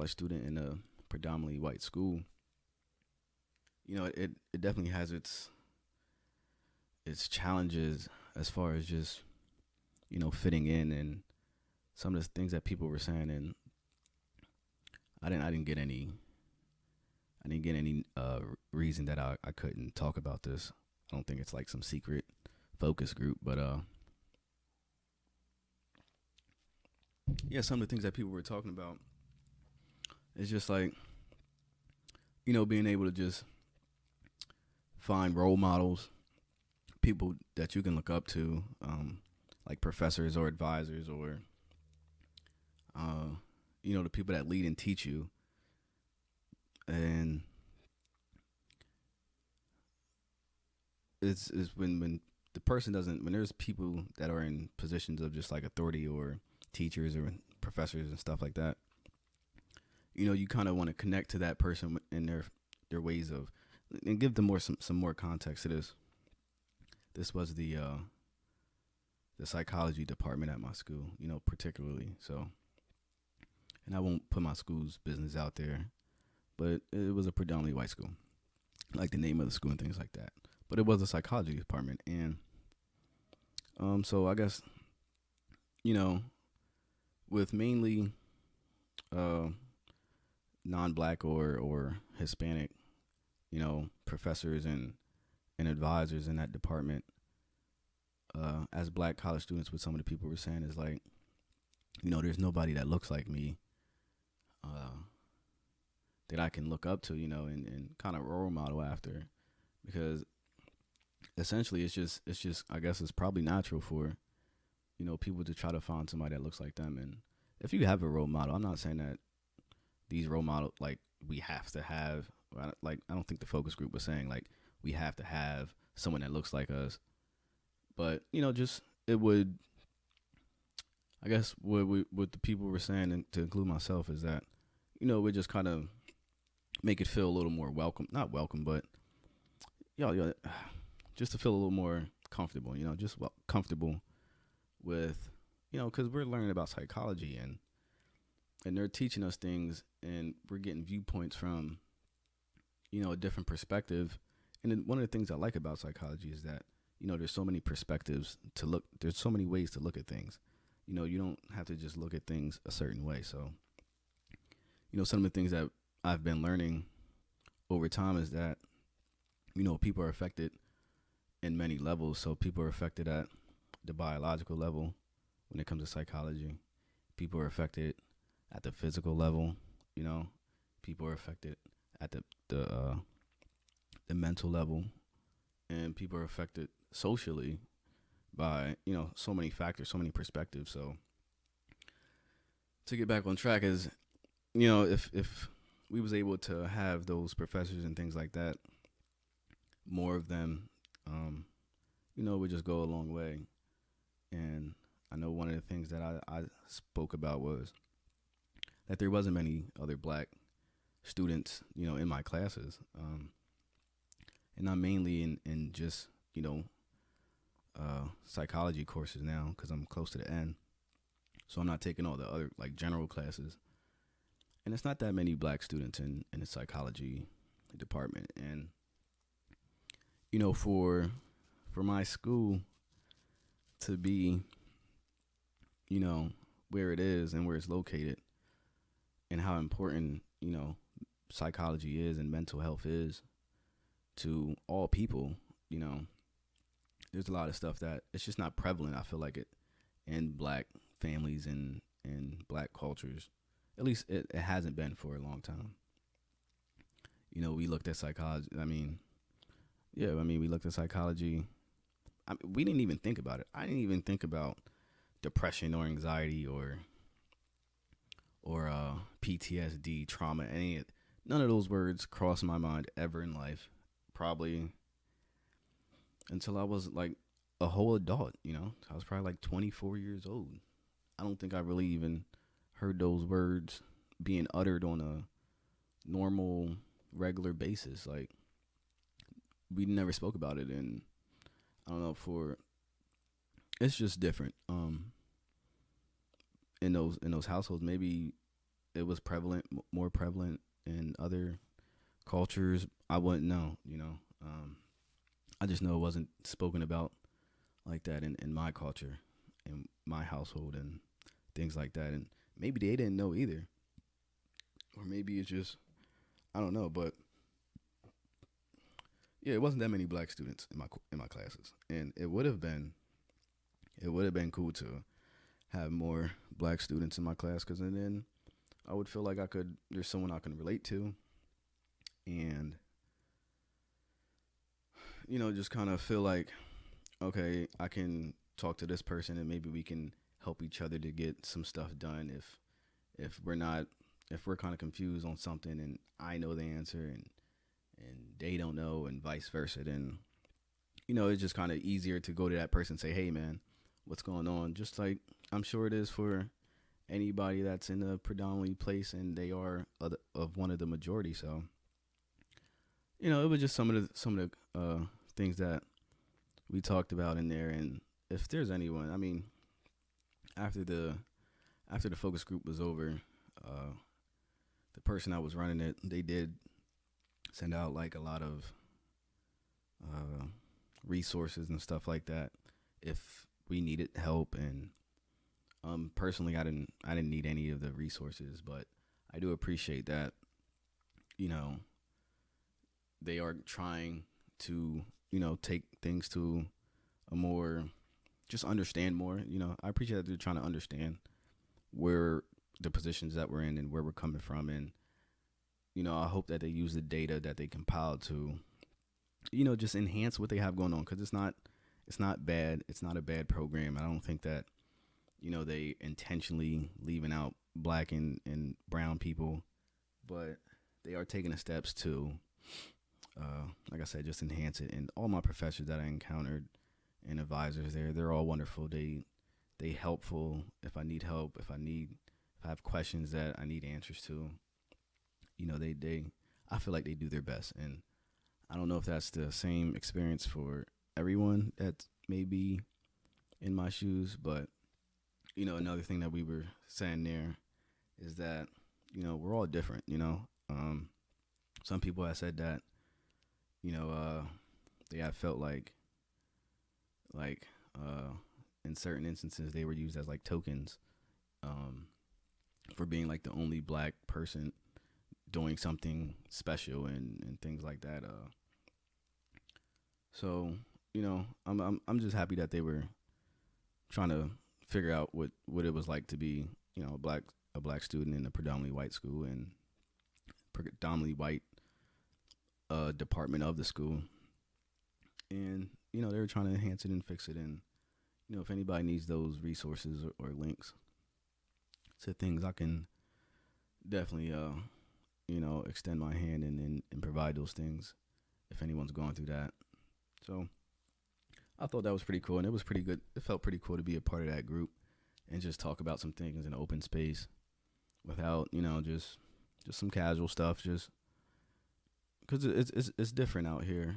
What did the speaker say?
college student in a predominantly white school, it definitely has its challenges as far as just fitting in and some of the things that people were saying, and I didn't get any reason that I couldn't talk about this. I don't think it's like some secret focus group, but yeah, some of the things that people were talking about is just like being able to just find role models, people that you can look up to, like professors or advisors or the people that lead and teach you, and it's when the person doesn't, when there's people that are in positions of just like authority or teachers or professors and stuff like that, you kind of want to connect to that person in their ways of, and give them some more context to this. This was the psychology department at my school, particularly. So, and I won't put my school's business out there, but it was a predominantly white school, like the name of the school and things like that. But it was a psychology department, and so I guess you know, with mainly uh, non-black or Hispanic, professors and advisors in that department, as black college students, what some of the people were saying is like, there's nobody that looks like me, uh, that I can look up to, and kind of role model after, because essentially it's just I guess it's probably natural for people to try to find somebody that looks like them. And if you have a role model, I'm not saying that these role models, like, we have to have, like, I don't think the focus group was saying like we have to have someone that looks like us, but just it would, I guess what the people were saying, and to include myself, is that we just kind of make it feel a little more welcome, not welcome, but yo, just to feel a little more comfortable, just comfortable with, because we're learning about psychology, and they're teaching us things, and we're getting viewpoints from a different perspective. And then one of the things I like about psychology is that there's so many perspectives to look. There's so many ways to look at things. You don't have to just look at things a certain way. So some of the things that I've been learning over time is that people are affected in many levels. So people are affected at the biological level when it comes to psychology. People are affected at the physical level. People are affected at the mental level, and people are affected socially by so many factors, so many perspectives. So to get back on track is, if we was able to have those professors and things like that, more of them, would just go a long way. And I know one of the things that I spoke about was that there wasn't many other black students, in my classes. And I'm mainly in just, psychology courses now, because I'm close to the end. So I'm not taking all the other, like, general classes. And it's not that many black students in the psychology department. And, for my school to be, where it is and where it's located, and how important, psychology is and mental health is to all people, there's a lot of stuff that it's just not prevalent, I feel like, it in black families and black cultures. At least it hasn't been for a long time. We looked at psychology. We looked at psychology. We didn't even think about it. I didn't even think about depression or anxiety or PTSD, trauma. None of those words crossed my mind ever in life. Probably until I was like a whole adult. I was probably like 24 years old. I don't think I really even heard those words being uttered on a normal, regular basis. Like, we never spoke about it, and I don't know, it's just different. In those households, maybe it was prevalent, more prevalent in other cultures, I wouldn't know. I just know it wasn't spoken about like that in my culture, in my household, and things like that. And maybe they didn't know either, or maybe it's just I don't know. But yeah, it wasn't that many black students in my classes, and it would have been cool to have more black students in my class, because then I would feel like there's someone I can relate to, and just kind of feel like, okay, I can talk to this person and maybe we can help each other to get some stuff done if we're not if we're kind of confused on something and I know the answer and they don't know, and vice versa. Then it's just kind of easier to go to that person and say, hey man, what's going on, just like I'm sure it is for anybody that's in a predominantly place and they are of one of the majority. So it was just some of the things that we talked about in there. And if there's anyone, I mean, after the focus group was over, the person that was running it, they did send out like a lot of resources and stuff like that if we needed help. And personally, I didn't need any of the resources, but I do appreciate that they are trying to take things to a more, just understand more. I appreciate that they're trying to understand where the positions that we're in and where we're coming from. And I hope that they use the data that they compiled to just enhance what they have going on, because it's not bad. It's not a bad program. I don't think that they intentionally leaving out black and brown people, but they are taking the steps to like I said, just enhance it. And all my professors that I encountered and advisors there, they're all wonderful. They helpful if I need help, if I have questions that I need answers to. They I feel like they do their best. And I don't know if that's the same experience for everyone that may be in my shoes, but another thing that we were saying there is that we're all different. Some people have said that they have felt like in certain instances they were used as like tokens for being like the only black person doing something special and things like that. So I'm just happy that they were trying to figure out what it was like to be a black student in a predominantly white school and predominantly white department of the school. And they were trying to enhance it and fix it. And if anybody needs those resources or links to things, I can definitely extend my hand and provide those things if anyone's going through that. So I thought that was pretty cool, and it was pretty good. It felt pretty cool to be a part of that group and just talk about some things in an open space without just some casual stuff, just because it's different out here.